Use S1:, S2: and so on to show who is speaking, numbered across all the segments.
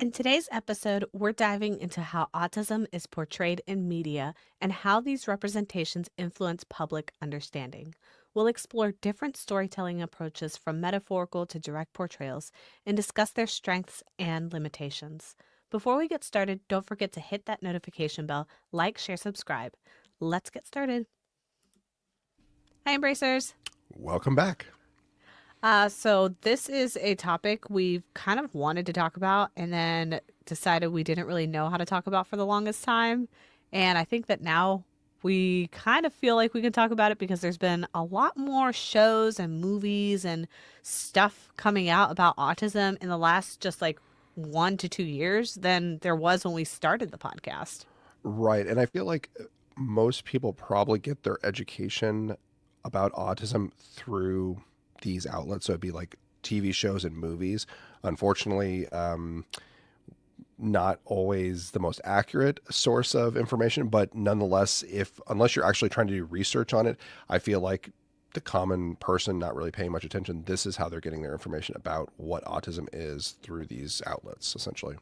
S1: In today's episode, we're diving into how autism is portrayed in media and how these representations influence public understanding. We'll explore different storytelling approaches from metaphorical to direct portrayals and discuss their strengths and limitations. Before we get started, don't forget to hit that notification bell, like, share, subscribe. Let's get started. Hi, Embracers.
S2: Welcome back.
S1: So this is a topic we've kind of wanted to talk about and then decided we didn't really know how to talk about for the longest time. And I think that now we kind of feel like we can talk about it because there's been a lot more shows and movies and stuff coming out about autism in the last just like 1 to 2 years than there was when we started the podcast.
S2: Right. And I feel like most people probably get their education about autism through these outlets. So it'd be like TV shows and movies. Unfortunately, not always the most accurate source of information, but nonetheless, if unless you're actually trying to do research on it, I feel like the common person not really paying much attention, this is how they're getting their information about what autism is through these outlets, essentially.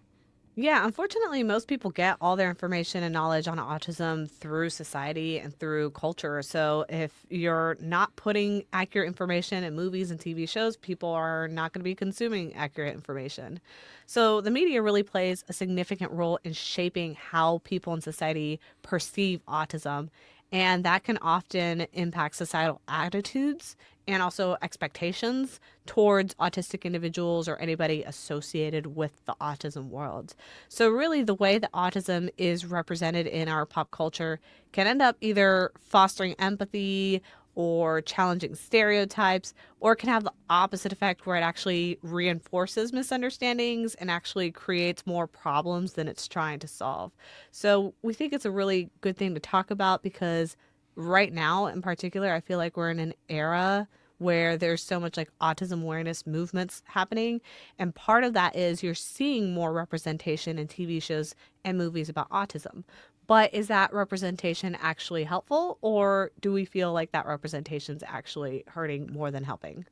S1: Yeah, unfortunately, most people get all their information and knowledge on autism through society and through culture. So if you're not putting accurate information in movies and TV shows, people are not going to be consuming accurate information. So the media really plays a significant role in shaping how people in society perceive autism. And that can often impact societal attitudes and also expectations towards autistic individuals or anybody associated with the autism world. So, really, the way that autism is represented in our pop culture can end up either fostering empathy or challenging stereotypes, or it can have the opposite effect where it actually reinforces misunderstandings and actually creates more problems than it's trying to solve. So, we think it's a really good thing to talk about because right now, in particular, I feel like we're in an era where there's so much like autism awareness movements happening. And part of that is you're seeing more representation in TV shows and movies about autism. But is that representation actually helpful, or do we feel like that representation is actually hurting more than helping?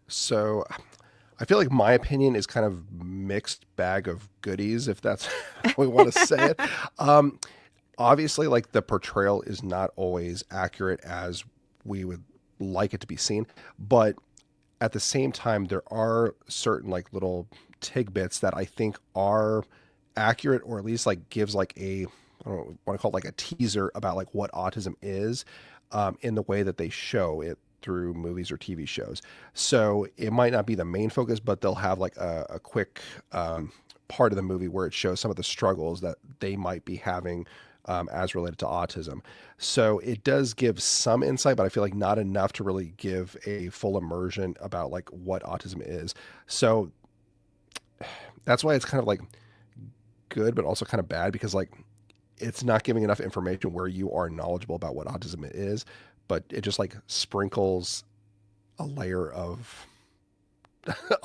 S2: So I feel like my opinion is kind of mixed bag of goodies, if that's how we want to say it. Um, Obviously, like the portrayal is not always accurate as we would like it to be seen, but at the same time, there are certain like little tidbits that I think are accurate, or at least like gives like a, I don't know, want to call it like a teaser about like what autism is, in the way that they show it through movies or TV shows. So it might not be the main focus, but they'll have like a quick part of the movie where it shows some of the struggles that they might be having, as related to autism. So it does give some insight, but I feel like not enough to really give a full immersion about like what autism is. So that's why it's kind of like good, but also kind of bad because like it's not giving enough information where you are knowledgeable about what autism is, but it just like sprinkles a layer of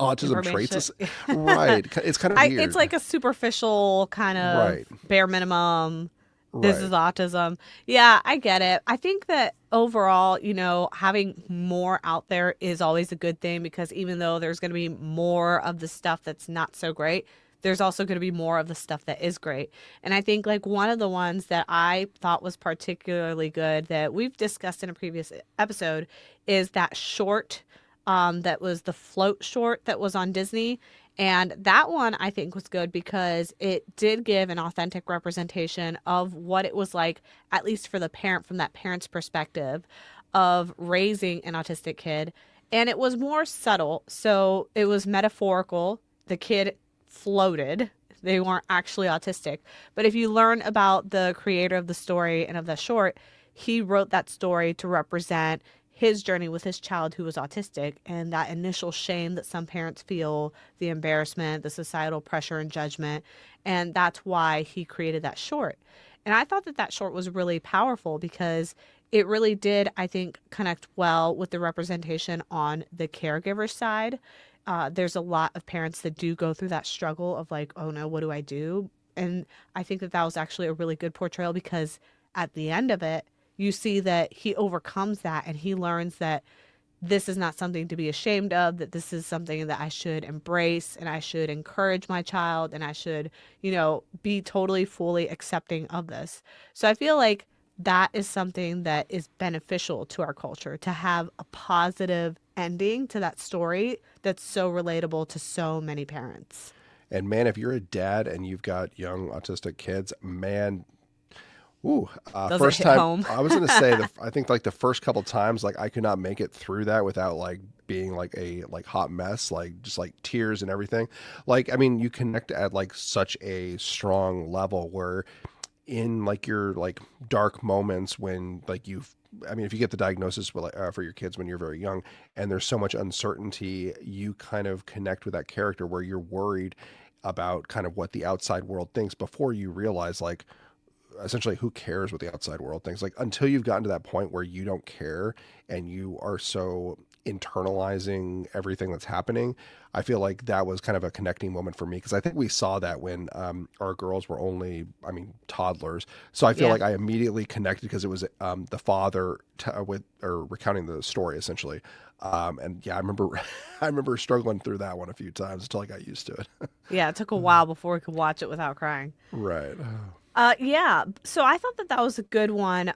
S2: autism
S1: Information.
S2: traits. Right. It's kind of
S1: It's
S2: weird.
S1: like a superficial kind of
S2: Right.
S1: bare minimum. This is
S2: Right.
S1: autism. Yeah, I get it. I think that overall, having more out there is always a good thing because even though there's going to be more of the stuff that's not so great, there's also going to be more of the stuff that is great. And I think like one of the ones that I thought was particularly good that we've discussed in a previous episode is that short, that was the float short that was on Disney. And that one I think was good because it did give an authentic representation of what it was like, at least for the parent, from that parent's perspective of raising an autistic kid. And it was more subtle. So it was metaphorical. The kid floated. They weren't actually autistic. But if you learn about the creator of the story and of the short, he wrote that story to represent his journey with his child who was autistic and that initial shame that some parents feel, the embarrassment, the societal pressure and judgment. And that's why he created that short. And I thought that that short was really powerful because it really did, I think, connect well with the representation on the caregiver side. There's a lot of parents that do go through that struggle of like, oh no, what do I do? And I think that that was actually a really good portrayal because at the end of it, you see that he overcomes that and he learns that this is not something to be ashamed of, that this is something that I should embrace and I should encourage my child and I should, be totally, fully accepting of this. So I feel like that is something that is beneficial to our culture to have a positive ending to that story that's so relatable to so many parents.
S2: And man, if you're a dad and you've got young autistic kids, man, ooh,
S1: Does it
S2: first
S1: hit
S2: time
S1: home?
S2: I was gonna say that I think like the first couple times, like I could not make it through that without like being like a like hot mess, like just like tears and everything. Like I mean, you connect at like such a strong level where in like your like dark moments when like you've I mean if you get the diagnosis with, for your kids when you're very young and there's so much uncertainty, you kind of connect with that character where you're worried about kind of what the outside world thinks before you realize like essentially who cares what the outside world thinks, like until you've gotten to that point where you don't care and you are so internalizing everything that's happening. I feel like that was kind of a connecting moment for me because I think we saw that when our girls were only I mean toddlers, so I feel
S1: Yeah.
S2: like I immediately connected because it was the father with or recounting the story essentially. And yeah, I remember I remember struggling through that one a few times until I got used to it.
S1: Yeah. It took a while before we could watch it without crying.
S2: Right.
S1: Yeah. So I thought that that was a good one.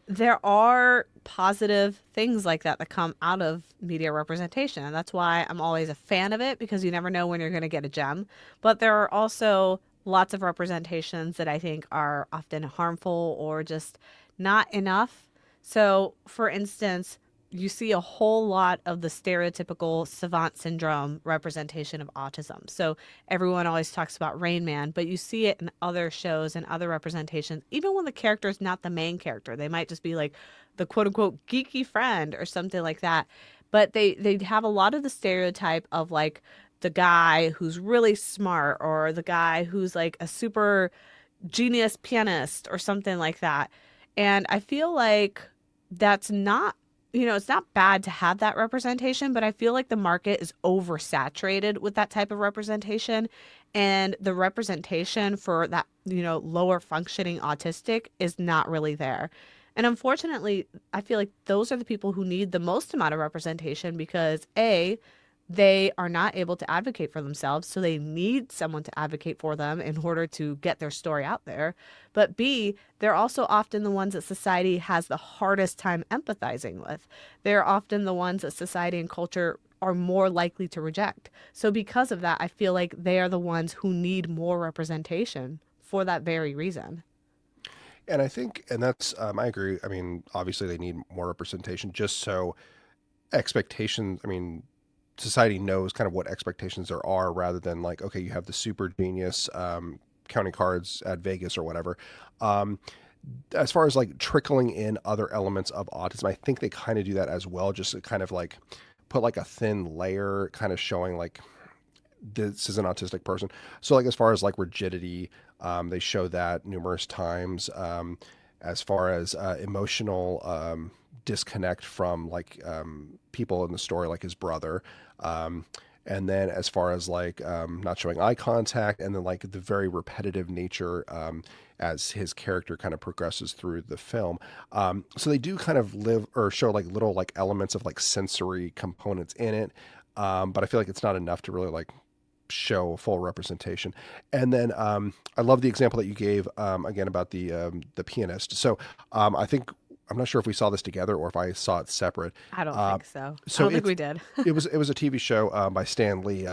S1: There are positive things like that that come out of media representation, and that's why I'm always a fan of it because you never know when you're going to get a gem. But there are also lots of representations that I think are often harmful or just not enough. So, for instance, you see a whole lot of the stereotypical savant syndrome representation of autism. So everyone always talks about Rain Man, but you see it in other shows and other representations, even when the character is not the main character. They might just be like the quote unquote geeky friend or something like that. But they have a lot of the stereotype of like the guy who's really smart or the guy who's like a super genius pianist or something like that. And I feel like that's not, it's not bad to have that representation, but I feel like the market is oversaturated with that type of representation. And the representation for that, lower functioning autistic is not really there. And unfortunately, I feel like those are the people who need the most amount of representation because A, they are not able to advocate for themselves, so they need someone to advocate for them in order to get their story out there. But B, they're also often the ones that society has the hardest time empathizing with. They're often the ones that society and culture are more likely to reject. So because of that, I feel like they are the ones who need more representation for that very reason.
S2: And I think, and that's, I agree. I mean, obviously they need more representation just so expectations, I mean, society knows kind of what expectations there are rather than like, okay, you have the super genius counting cards at Vegas or whatever. Um, as far as like trickling in other elements of autism, I think they kind of do that as well, just to kind of like put like a thin layer, kind of showing like this is an autistic person. So like as far as like rigidity, they show that numerous times. As far as emotional disconnect from like people in the story, like his brother. And then as far as like not showing eye contact, and then like the very repetitive nature as his character kind of progresses through the film. So they do kind of live or show like little like elements of like sensory components in it. But I feel like it's not enough to really like show full representation. And then I love the example that you gave again about the pianist. So I think I'm not sure if we saw this together or if I saw it separate.
S1: I don't
S2: Uh,
S1: think so. I
S2: so
S1: don't think
S2: it's
S1: we did.
S2: it was a TV show by Stan Lee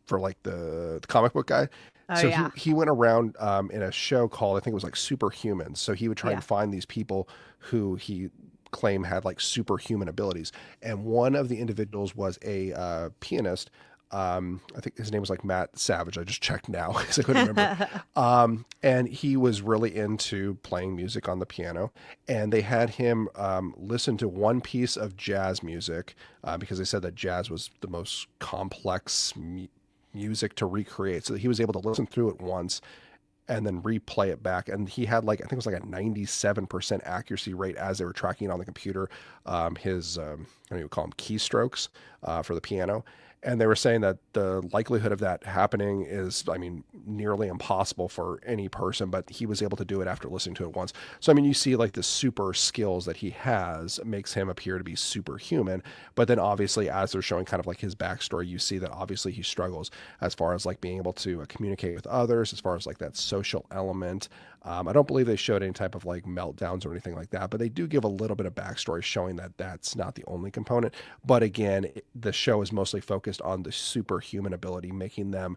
S2: for like the comic book guy.
S1: Oh,
S2: So
S1: yeah.
S2: he went around in a show called I think it was like Superhumans. So he would try
S1: Yeah.
S2: and find these people who he claimed had like superhuman abilities, and one of the individuals was a pianist. I think his name was like Matt Savage. I just checked now because I couldn't remember. And he was really into playing music on the piano. And they had him listen to one piece of jazz music because they said that jazz was the most complex music to recreate. So he was able to listen through it once and then replay it back. And he had like, I think it was like a 97% accuracy rate as they were tracking it on the computer. His, I don't know, you would call them keystrokes for the piano. And they were saying that the likelihood of that happening is, I mean, nearly impossible for any person, but he was able to do it after listening to it once. So, I mean, you see like the super skills that he has makes him appear to be superhuman. But then obviously, as they're showing kind of like his backstory, you see that obviously he struggles as far as like being able to communicate with others, as far as like that social element. I don't believe they showed any type of like meltdowns or anything like that, but they do give a little bit of backstory showing that that's not the only component. But again, the show is mostly focused on the superhuman ability, making them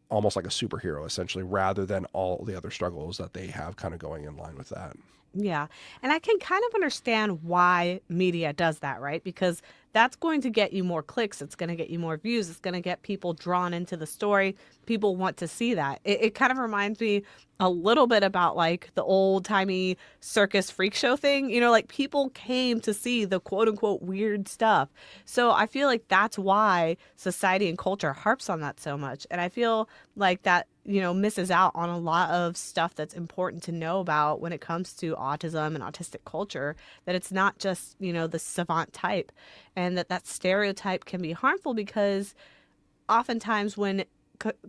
S2: almost like a superhero essentially, rather than all the other struggles that they have kind of going in line with that.
S1: Yeah. And I can kind of understand why media does that, right? Because that's going to get you more clicks. It's going to get you more views. It's going to get people drawn into the story. People want to see that. It kind of reminds me a little bit about like the old timey circus freak show thing. You know, like people came to see the quote unquote weird stuff. So I feel like that's why society and culture harps on that so much. And I feel like that, you know, misses out on a lot of stuff that's important to know about when it comes to autism and autistic culture, that it's not just, you know, the savant type, and that stereotype can be harmful because oftentimes when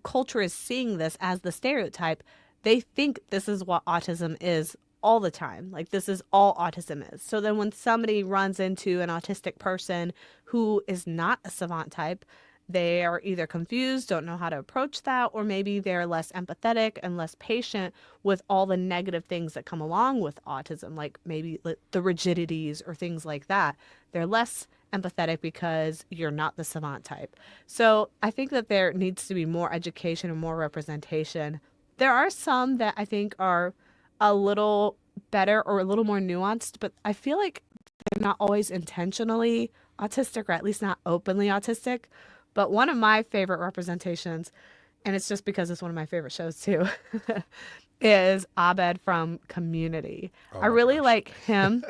S1: culture is seeing this as the stereotype, they think this is what autism is all the time. Like this is all autism is. So then when somebody runs into an autistic person who is not a savant type, they are either confused, don't know how to approach that, or maybe they're less empathetic and less patient with all the negative things that come along with autism, like maybe the rigidities or things like that. They're less empathetic because you're not the savant type. So I think that there needs to be more education and more representation. There are some that I think are a little better or a little more nuanced, but I feel like they're not always intentionally autistic, or at least not openly autistic. But one of my favorite representations, and it's just because it's one of my favorite shows too, is Abed from Community.
S2: Oh
S1: I
S2: my
S1: really
S2: gosh.
S1: like him.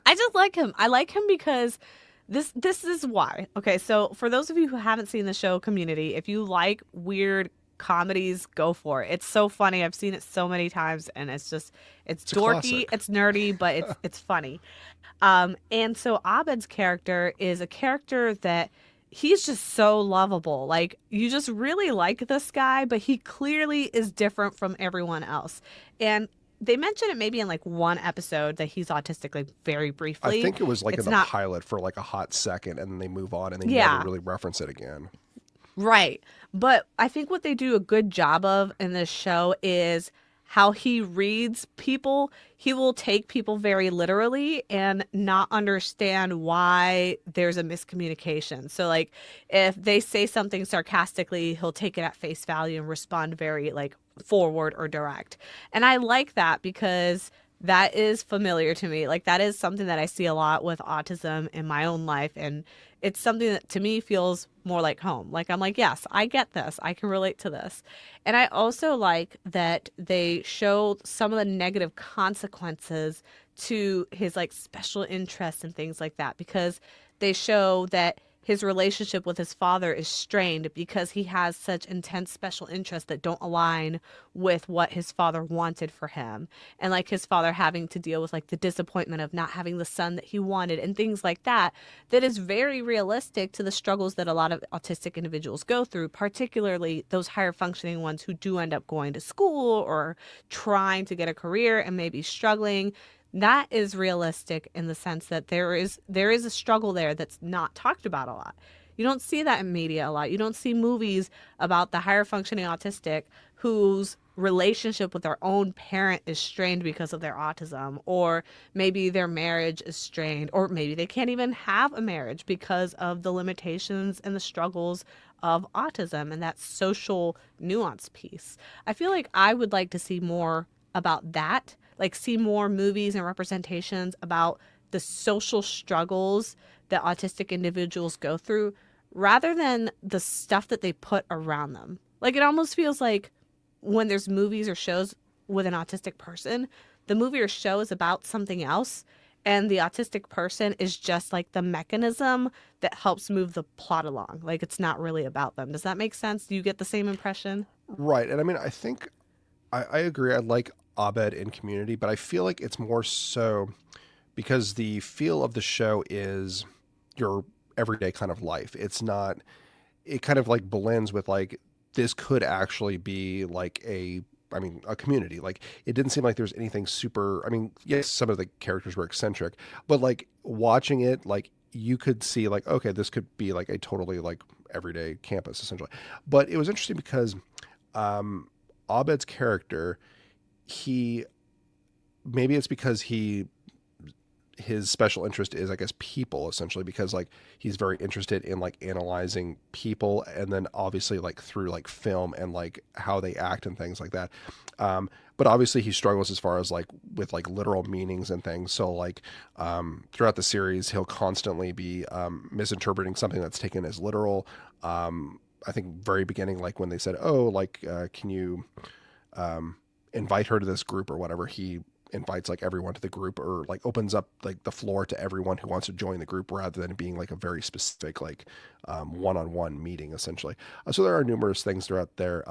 S1: I just like him. I like him because this is why. Okay, so for those of you who haven't seen the show Community, if you like weird comedies, go for it. It's so funny. I've seen it so many times, and it's
S2: It's a
S1: dorky,
S2: classic.
S1: it's nerdy, but it's funny. And so Abed's character is a character that he's just so lovable. Like you just really like this guy, but he clearly is different from everyone else. And they mention it maybe in like one episode that he's autistic, like very
S2: I
S1: briefly.
S2: think it was like in
S1: It's
S2: the
S1: not,
S2: pilot for like a hot second, and then they move on and they never
S1: yeah,
S2: really reference it again.
S1: right. But I think what they do a good job of in this show is how he reads people. He will take people very literally and not understand why there's a miscommunication. So, like, if they say something sarcastically, he'll take it at face value and respond very, like, forward or direct. And I like that because that is familiar to me. Like, that is something that I see a lot with autism in my own life. And it's something that to me feels more like home. Like, I'm like, yes, I get this. I can relate to this. And I also like that they show some of the negative consequences to his like special interests and things like that, because they show that his relationship with his father is strained because he has such intense special interests that don't align with what his father wanted for him. And like his father having to deal with like the disappointment of not having the son that he wanted and things like that, that is very realistic to the struggles that a lot of autistic individuals go through, particularly those higher functioning ones who do end up going to school or trying to get a career and maybe struggling. That is realistic in the sense that there is a struggle there that's not talked about a lot. You don't see that in media a lot. You don't see movies about the higher functioning autistic whose relationship with their own parent is strained because of their autism, or maybe their marriage is strained, or maybe they can't even have a marriage because of the limitations and the struggles of autism and that social nuance piece. I feel like I would like to see more about that, like see more movies and representations about the social struggles that autistic individuals go through rather than the stuff that they put around them. Like it almost feels like when there's movies or shows with an autistic person, the movie or show is about something else, and the autistic person is just like the mechanism that helps move the plot along. Like it's not really about them. Does that make sense? Do you get the same impression?
S2: Right. And I mean, I think I agree. I like Abed in Community, but I feel like it's more so because the feel of the show is you're everyday kind of life. It's not, it kind of like blends with like this could actually be like a, I mean, a community. Like it didn't seem like there's anything super, I mean, yes, some of the characters were eccentric, but like watching it, like you could see like, okay, this could be like a totally like everyday campus essentially. But it was interesting because um Abed's character, he, maybe it's because he, his special interest is, I guess, people essentially, because like he's very interested in like analyzing people, and then obviously like through like film and like how they act and things like that. But obviously he struggles as far as like with like literal meanings and things. So like throughout the series, he'll constantly be misinterpreting something that's taken as literal. I think very beginning, like when they said, "Oh, like can you invite her to this group or whatever," he invites like everyone to the group, or like opens up like the floor to everyone who wants to join the group, rather than being like a very specific like one-on-one meeting essentially. So there are numerous things throughout there,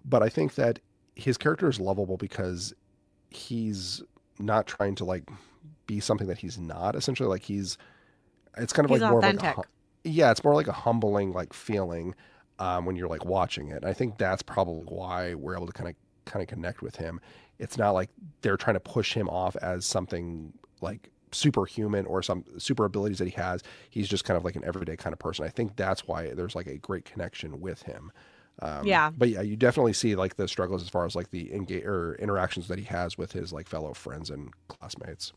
S2: but I think that his character is lovable because he's not trying to like be something that he's not essentially. Like he's, it's kind of
S1: He's
S2: like more of like a
S1: authentic.
S2: yeah, it's more like a humbling like feeling when you're like watching it. And I think that's probably why we're able to kind of connect with him. It's not like they're trying to push him off as something like superhuman or some super abilities that he has. He's just kind of like an everyday kind of person. I think that's why there's like a great connection with him.
S1: Yeah.
S2: But yeah, you definitely see like the struggles as far as like the or interactions that he has with his like fellow friends and classmates.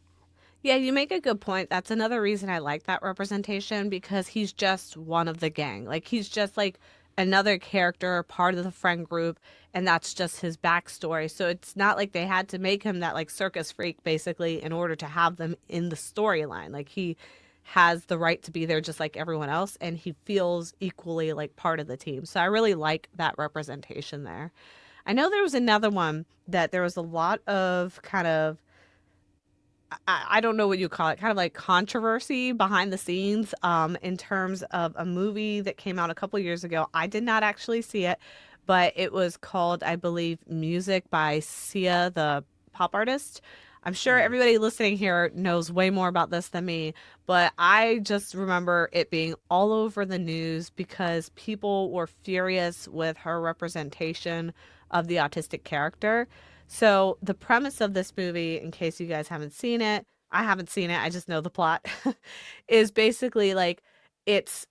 S1: Yeah, you make a good point. That's another reason I like that representation because he's just one of the gang. Like he's just like another character, part of the friend group, and that's just his backstory. So it's not like they had to make him that like circus freak basically in order to have them in the storyline. Like he has the right to be there just like everyone else and he feels equally like part of the team. So I really like that representation there. I know there was another one that there was a lot of kind of I don't know what you call it, kind of like controversy behind the scenes in terms of a movie that came out a couple years ago. I did not actually see it, but it was called, I believe, Music by Sia, the pop artist. I'm sure
S2: Mm.
S1: everybody listening here knows way more about this than me, but I just remember it being all over the news because people were furious with her representation of the autistic character. So, the premise of this movie, in case you guys haven't seen it, I haven't seen it, I just know the plot, is basically like it's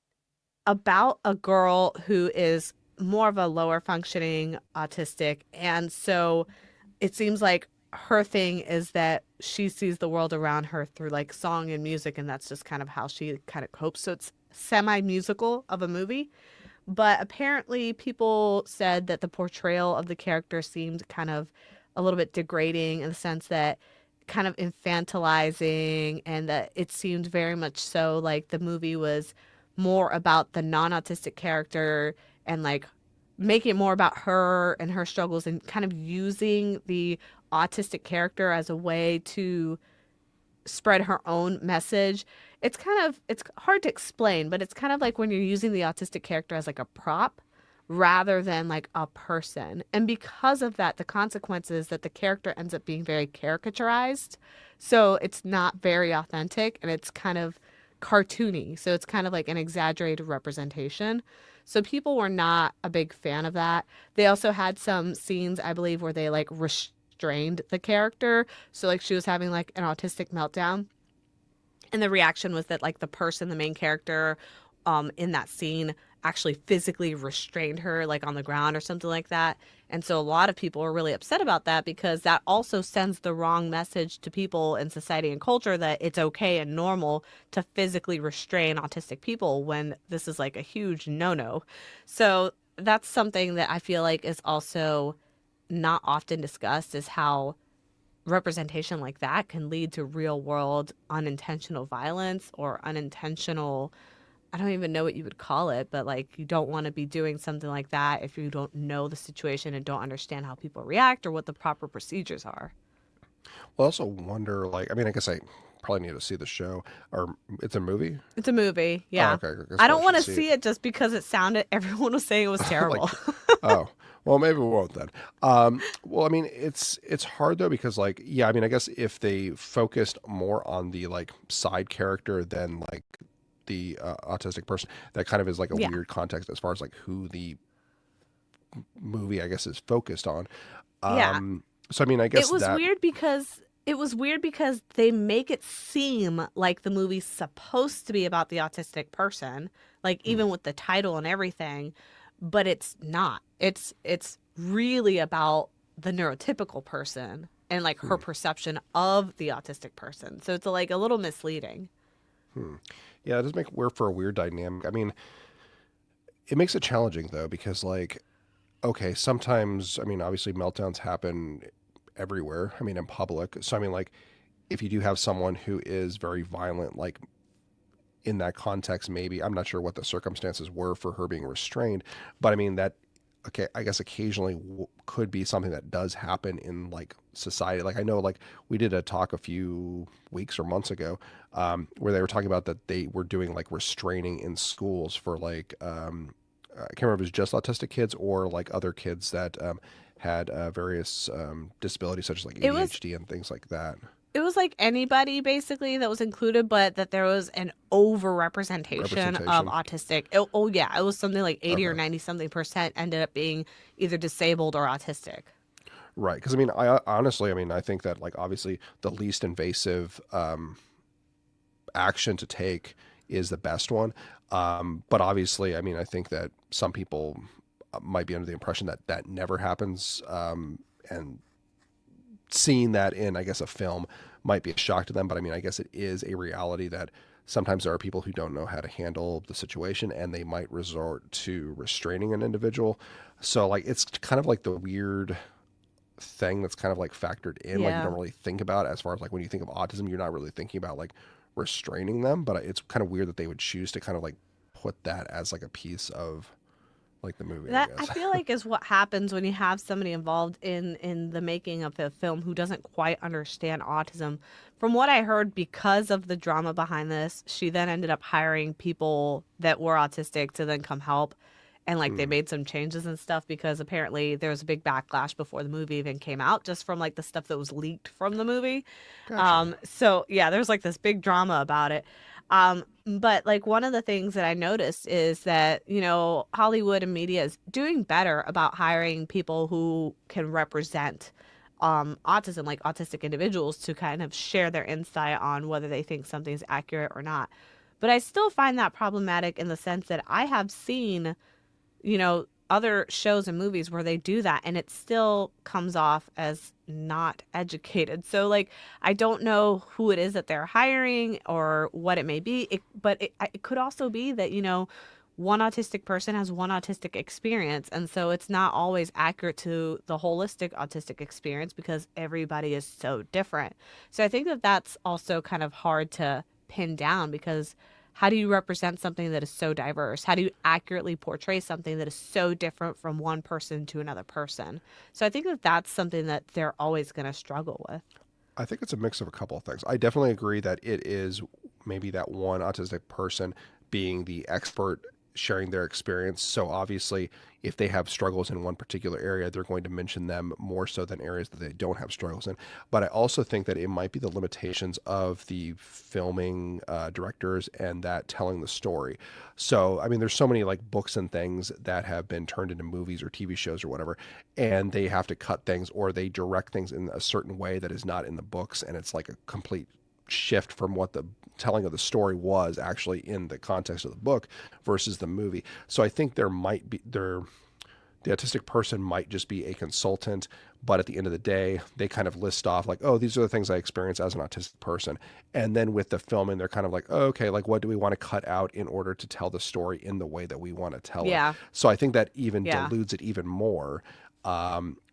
S1: about a girl who is more of a lower functioning autistic. And so it seems like her thing is that she sees the world around her through like song and music, and that's just kind of how she kind of copes. So it's semi musical of a movie. But apparently, people said that the portrayal of the character seemed kind of a little bit degrading in the sense that kind of infantilizing, and that it seemed very much so like the movie was more about the non autistic character and like making it more about her and her struggles and kind of using the autistic character as a way to spread her own message. It's kind of it's hard to explain, but it's kind of like when you're using the autistic character as like a prop rather than like a person. And because of that, the consequence is that the character ends up being very caricaturized. So it's not very authentic and it's kind of cartoony. So it's kind of like an exaggerated representation. So people were not a big fan of that. They also had some scenes, I believe, where they like restrained the character. So like she was having like an autistic meltdown and the reaction was that like the person, the main character in that scene actually physically restrained her like on the ground or something like that. And so a lot of people are really upset about that because that also sends the wrong message to people in society and culture that it's okay and normal to physically restrain autistic people when this is like a huge no-no. So that's something that I feel like is also not often discussed is how representation like that can lead to real world unintentional violence or unintentional, I don't even know what you would call it, but like you don't want to be doing something like that if you don't know the situation and don't understand how people react or what the proper procedures are.
S2: Well, I also wonder, like, I mean, I guess I probably need to see the show, or it's a movie.
S1: It's a movie,
S2: Oh,
S1: yeah.
S2: okay. I guess
S1: I
S2: I
S1: don't want
S2: should
S1: to
S2: see it.
S1: see it just because it sounded everyone was saying it was terrible.
S2: Like, oh, well, maybe we won't then. Well, I mean, it's hard though because, like, yeah, I mean, I guess if they focused more on the like side character than like the autistic person, that kind of is like a
S1: Yeah.
S2: weird context as far as like who the movie I guess is focused on.
S1: Yeah.
S2: So I mean, I
S1: It
S2: guess
S1: was
S2: that
S1: weird because they make it seem like the movie's supposed to be about the autistic person, like
S2: hmm,
S1: even with the title and everything, but it's not. It's really about the neurotypical person and like her
S2: hmm,
S1: perception of the autistic person. So it's like a little misleading.
S2: hmm. Yeah, it does make weird for a weird dynamic. I mean, it makes it challenging though because like okay, sometimes I mean obviously meltdowns happen everywhere. I mean in public. So I mean like if you do have someone who is very violent, like in that context, maybe I'm not sure what the circumstances were for her being restrained, but I mean that okay, I guess occasionally could be something that does happen in like society. Like I know, like we did a talk a few weeks or months ago, where they were talking about that they were doing like restraining in schools for like I can't remember if it was just autistic kids or like other kids that had various disabilities such as like
S1: It was
S2: ADHD and things like that.
S1: it was like anybody basically that was included, but that there was an over representation of
S2: Representation.
S1: autistic. Oh yeah, it was something like 80 or
S2: Okay.
S1: 90 something percent ended up being either disabled or autistic.
S2: Right. Because I mean, I honestly, I mean, I think that like obviously the least invasive action to take is the best one. But obviously, I mean, I think that some people might be under the impression that that never happens. And seeing that in, I guess, a film might be a shock to them. But I mean, I guess it is a reality that sometimes there are people who don't know how to handle the situation and they might resort to restraining an individual. So, like, it's kind of like the weird thing that's kind of like factored in like you
S1: Yeah.
S2: don't really think about as far as like when you think of autism you're not really thinking about like restraining them, but it's kind of weird that they would choose to kind of like put that as like a piece of like the movie I
S1: That I
S2: guess.
S1: feel like is what happens when you have somebody involved in the making of a film who doesn't quite understand autism. From what I heard, because of the drama behind this, she then ended up hiring people that were autistic to then come help. And like they
S2: Hmm,
S1: made some changes and stuff because apparently there was a big backlash before the movie even came out, just from like the stuff that was leaked from the movie.
S2: gotcha.
S1: So yeah, there's like this big drama about it. But like one of the things that I noticed is that, Hollywood and media is doing better about hiring people who can represent autism, like autistic individuals, to kind of share their insight on whether they think something's accurate or not. But I still find that problematic in the sense that I have seen, other shows and movies where they do that and it still comes off as not educated. So like I don't know who it is that they're hiring or what it may be. But it could also be that, one autistic person has one autistic experience and so it's not always accurate to the holistic autistic experience because everybody is so different. So I think that that's also kind of hard to pin down because how do you represent something that is so diverse? How do you accurately portray something that is so different from one person to another person? So I think that that's something that they're always going to struggle with.
S2: I think it's a mix of a couple of things. I definitely agree that it is maybe that one autistic person being the expert sharing their experience. So obviously, if they have struggles in one particular area, they're going to mention them more so than areas that they don't have struggles in. But I also think that it might be the limitations of the filming directors and that telling the story. So, I mean, there's so many like books and things that have been turned into movies or TV shows or whatever, and they have to cut things or they direct things in a certain way that is not in the books. And it's like a complete shift from what the telling of the story was actually in the context of the book versus the movie. So I think there might be the autistic person might just be a consultant, but at the end of the day, they kind of list off like, oh, these are the things I experience as an autistic person. And then with the filming, they're kind of like, oh, okay, like what do we want to cut out in order to tell the story in the way that we want to tell it?
S1: Yeah.
S2: So I think that even
S1: Yeah.
S2: dilutes it even more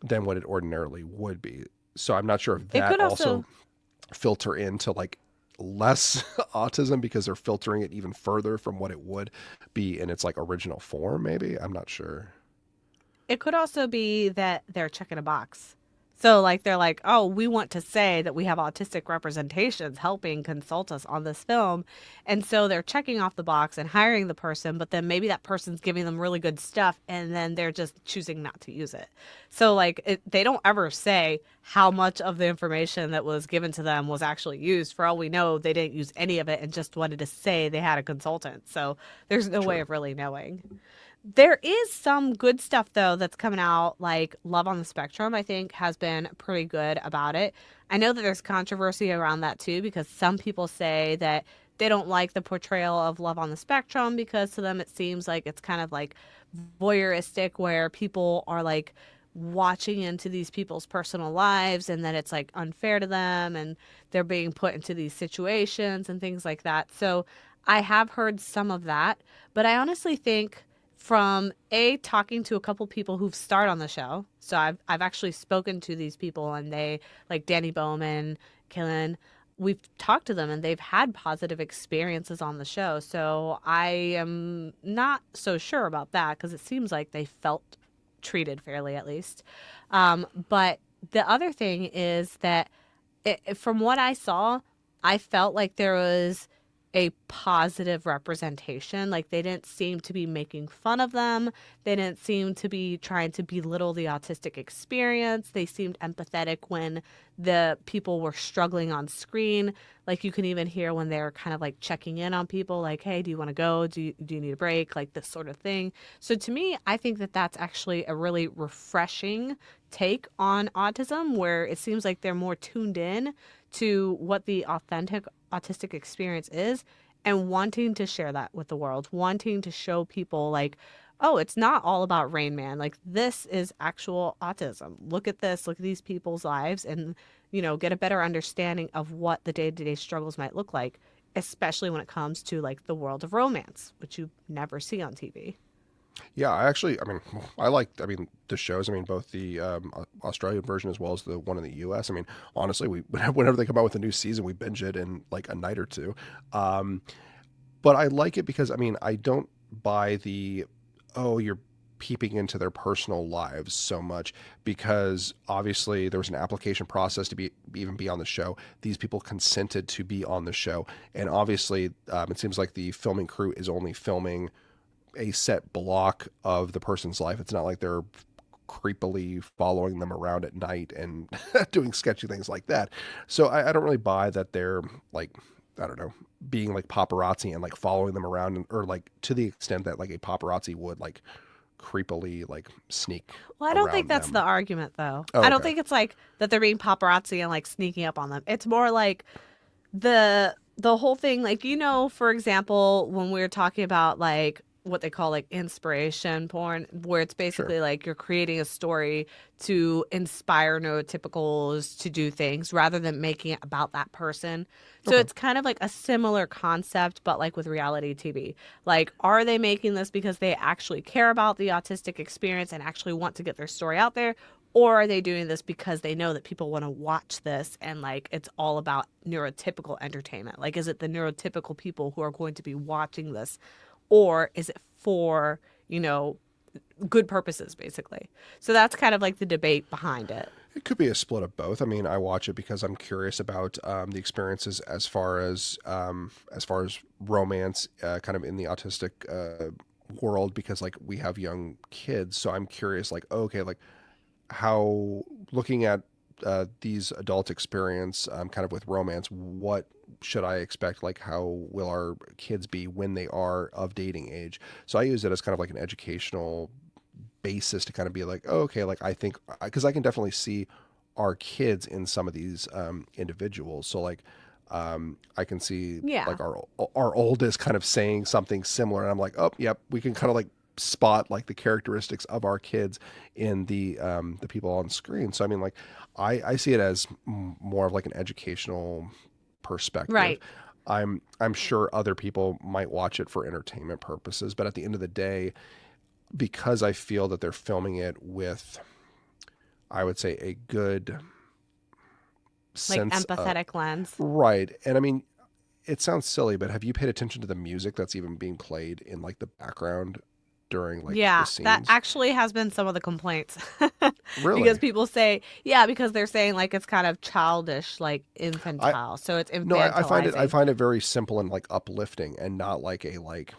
S2: than what it ordinarily would be. So I'm not sure if
S1: It
S2: that
S1: could
S2: also
S1: also
S2: filter into like less autism because they're filtering it even further from what it would be in its like original form maybe I'm not sure.
S1: It could also be that they're checking a box. So, like, they're like, oh, we want to say that we have autistic representations helping consult us on this film. And so they're checking off the box and hiring the person, but then maybe that person's giving them really good stuff and then they're just choosing not to use it. So, like, they don't ever say how much of the information that was given to them was actually used. For all we know, they didn't use any of it and just wanted to say they had a consultant. So there's no way
S2: True.
S1: of really knowing. There is some good stuff though that's coming out, like Love on the Spectrum, I think has been pretty good about it. I know that there's controversy around that too, because some people say that they don't like the portrayal of Love on the Spectrum because to them it seems like it's kind of like voyeuristic, where people are like watching into these people's personal lives and that it's like unfair to them and they're being put into these situations and things like that. So I have heard some of that, but I honestly think from talking to a couple people who've starred on the show. So I've actually spoken to these people and they, like Danny Bowman, Killen, we've talked to them and they've had positive experiences on the show. So I am not so sure about that because it seems like they felt treated fairly at least. But the other thing is that from what I saw, I felt like there was a positive representation. Like they didn't seem to be making fun of them. They didn't seem to be trying to belittle the autistic experience. They seemed empathetic when the people were struggling on screen. Like you can even hear when they're kind of like checking in on people, like, hey, do you want to go? Do you need a break? Like this sort of thing. So to me, I think that that's actually a really refreshing take on autism, where it seems like they're more tuned in to what the authentic autistic experience is and wanting to share that with the world, wanting to show people like, oh, it's not all about Rain Man. Like this is actual autism. Look at this, look at these people's lives and, get a better understanding of what the day-to-day struggles might look like, especially when it comes to like the world of romance, which you never see on TV.
S2: Yeah, I mean, the shows. I mean, both the Australian version as well as the one in the U.S. I mean, honestly, we whenever they come out with a new season, we binge it in like a night or two. Um, but I like it because I mean, I don't buy the oh, you're peeping into their personal lives so much because obviously there was an application process to be on the show. These people consented to be on the show, and obviously, it seems like the filming crew is only filming a set block of the person's life. It's not like they're creepily following them around at night and doing sketchy things like that. So I don't really buy that they're like, I don't know, being like paparazzi and like following them around or like to the extent that like a paparazzi would like creepily like sneak
S1: Well, I don't think
S2: around
S1: that's the
S2: them.
S1: argument though.
S2: Oh,
S1: I don't
S2: okay.
S1: think it's like that they're being paparazzi and like sneaking up on them. It's more like the whole thing, like, for example, when we were talking about like what they call like inspiration porn, where it's
S2: Sure.
S1: basically like you're creating a story to inspire neurotypicals to do things rather than making it about that person. So
S2: Okay.
S1: it's kind of like a similar concept, but like with reality TV. Like, are they making this because they actually care about the autistic experience and actually want to get their story out there? Or are they doing this because they know that people want to watch this and like it's all about neurotypical entertainment? Like, is it the neurotypical people who are going to be watching this? Or is it for, good purposes, basically? So that's kind of like the debate behind it.
S2: It could be a split of both. I mean, I watch it because I'm curious about the experiences as far as romance, kind of in the autistic world, because like we have young kids, so I'm curious, like, oh, okay, like how looking at these adult experience, kind of with romance, what should I expect? Like, how will our kids be when they are of dating age? So I use it as kind of like an educational basis to kind of be like, oh, okay, like I think because I can definitely see our kids in some of these individuals. So like I can see
S1: Yeah.
S2: like our oldest kind of saying something similar, and I'm like, oh, yep, we can kind of like spot like the characteristics of our kids in the people on screen. So I mean, like I see it as more of like an educational perspective.
S1: Right.
S2: I'm sure other people might watch it for entertainment purposes, but at the end of the day, because I feel that they're filming it with, I would say, a good
S1: Like
S2: sense of
S1: empathetic lens.
S2: right. And I mean, it sounds silly, but have you paid attention to the music that's even being played in like the background during like the
S1: Yeah, that
S2: scenes?
S1: actually has been some of the complaints. Because
S2: Really?
S1: people say, yeah, because they're saying like it's kind of childish, like
S2: I
S1: infantile. So it's
S2: no, I find it
S1: infantilizing.
S2: very simple and like uplifting and not like a like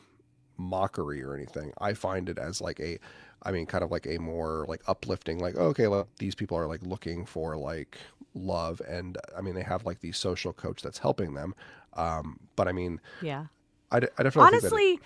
S2: mockery or anything. I find it as like kind of like a more like uplifting, like, oh, okay, well, these people are like looking for like love, and I mean, they have like the social coach that's helping them. But I mean,
S1: Yeah.
S2: I definitely think that
S1: Honestly,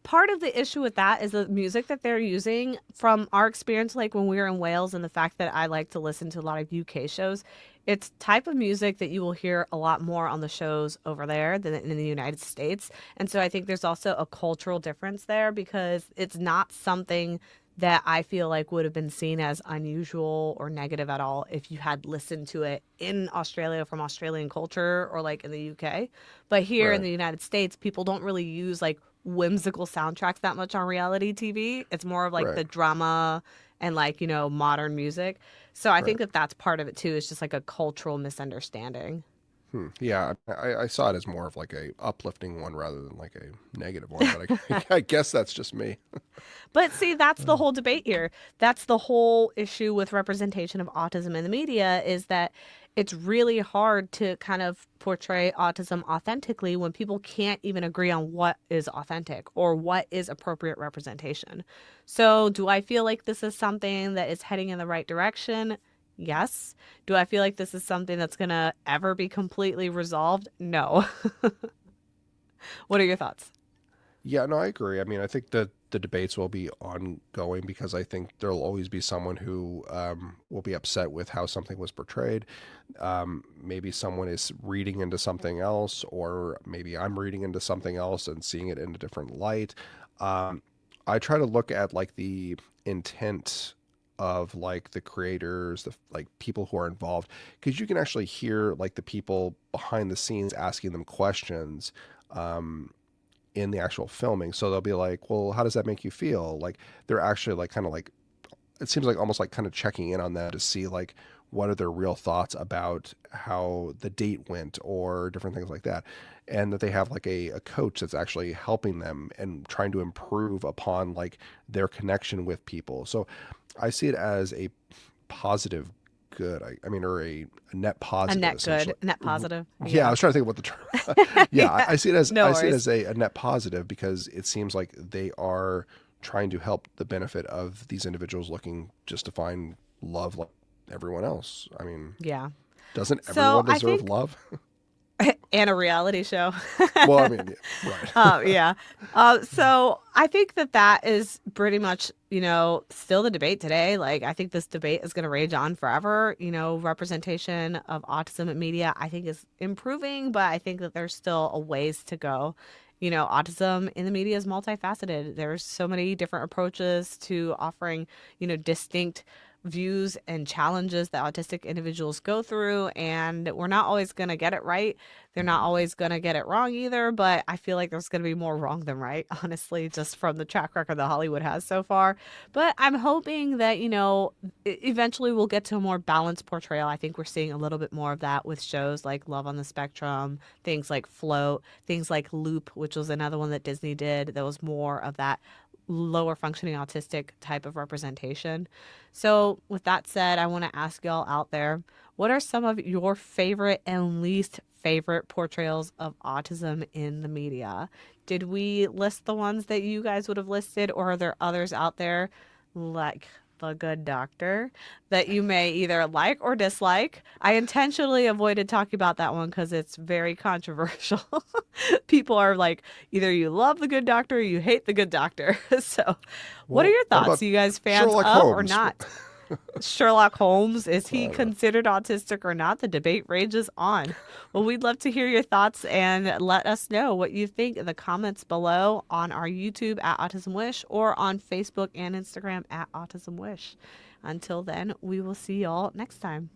S1: part of the issue with that is the music that they're using from our experience, like when we were in Wales, and the fact that I like to listen to a lot of UK shows. It's type of music that you will hear a lot more on the shows over there than in the United States. And so I think there's also a cultural difference there because it's not something that I feel like would have been seen as unusual or negative at all if you had listened to it in Australia from Australian culture or like in the UK. But here in
S2: right,
S1: the United States, people don't really use like whimsical soundtracks that much on reality TV. It's more of like
S2: right,
S1: the drama and like, modern music. So I
S2: right.
S1: think that that's part of it too. It's just like a cultural misunderstanding.
S2: Yeah, I saw it as more of like a uplifting one rather than like a negative one, but I guess that's just me.
S1: But see, that's the whole debate here. That's the whole issue with representation of autism in the media is that it's really hard to kind of portray autism authentically when people can't even agree on what is authentic or what is appropriate representation. So, do I feel like this is something that is heading in the right direction? Yes. Do I feel like this is something that's going to ever be completely resolved? No. What are your thoughts?
S2: Yeah, no, I agree. I mean, I think that the debates will be ongoing because I think there'll always be someone who will be upset with how something was portrayed. Maybe someone is reading into something else, or maybe I'm reading into something else and seeing it in a different light. Um, I try to look at like the intent of like the creators, the like people who are involved, because you can actually hear like the people behind the scenes asking them questions. Um, in the actual filming. So they'll be like, well, how does that make you feel? Like they're actually like kind of like, it seems like almost like kind of checking in on them to see like what are their real thoughts about how the date went or different things like that. And that they have like a coach that's actually helping them and trying to improve upon like their connection with people. So I see it as a positive good. I mean, or a net
S1: A
S2: positive
S1: net good,
S2: essentially.
S1: net positive.
S2: Yeah, I
S1: Yeah.
S2: was trying to think of what the term. Yeah,
S1: Yeah.
S2: I see it as
S1: No
S2: I see it
S1: worries.
S2: as a net positive because it seems like they are trying to help the benefit of these individuals looking just to find love like everyone else. I mean,
S1: Yeah.
S2: doesn't
S1: So
S2: everyone
S1: I
S2: deserve
S1: think,
S2: love?
S1: and a reality show.
S2: Well, I mean, yeah, right.
S1: Yeah. So I think that that is pretty much, still the debate today. Like, I think this debate is going to rage on forever. Representation of autism in media, I think, is improving, but I think that there's still a ways to go. Autism in the media is multifaceted. There's so many different approaches to offering, distinct views and challenges that autistic individuals go through, and we're not always going to get it right. They're not always going to get it wrong either, but I feel like there's going to be more wrong than right, honestly, just from the track record that Hollywood has so far. But I'm hoping that, eventually we'll get to a more balanced portrayal. I think we're seeing a little bit more of that with shows like Love on the Spectrum, things like Float, things like Loop, which was another one that Disney did that was more of that lower functioning autistic type of representation. So, with that said, I want to ask y'all out there, what are some of your favorite and least favorite portrayals of autism in the media? Did we list the ones that you guys would have listed, or are there others out there like The Good Doctor that you may either like or dislike? I intentionally avoided talking about that one because it's very controversial. People are like, either you love The Good Doctor or you hate The Good Doctor. So, what are
S2: Well,
S1: your
S2: what
S1: thoughts?
S2: about
S1: Are you guys fans
S2: Sherlock
S1: of or
S2: Holmes?
S1: not? Sherlock Holmes, is
S2: I
S1: he
S2: don't know.
S1: considered autistic or not? The debate rages on. Well, we'd love to hear your thoughts and let us know what you think in the comments below on our YouTube at Autism Wish or on Facebook and Instagram at Autism Wish. Until then, we will see y'all next time.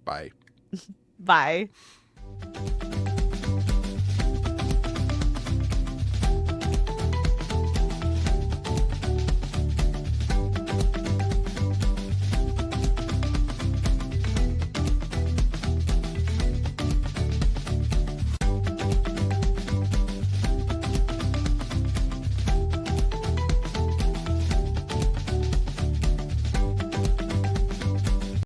S2: Bye.
S1: Bye.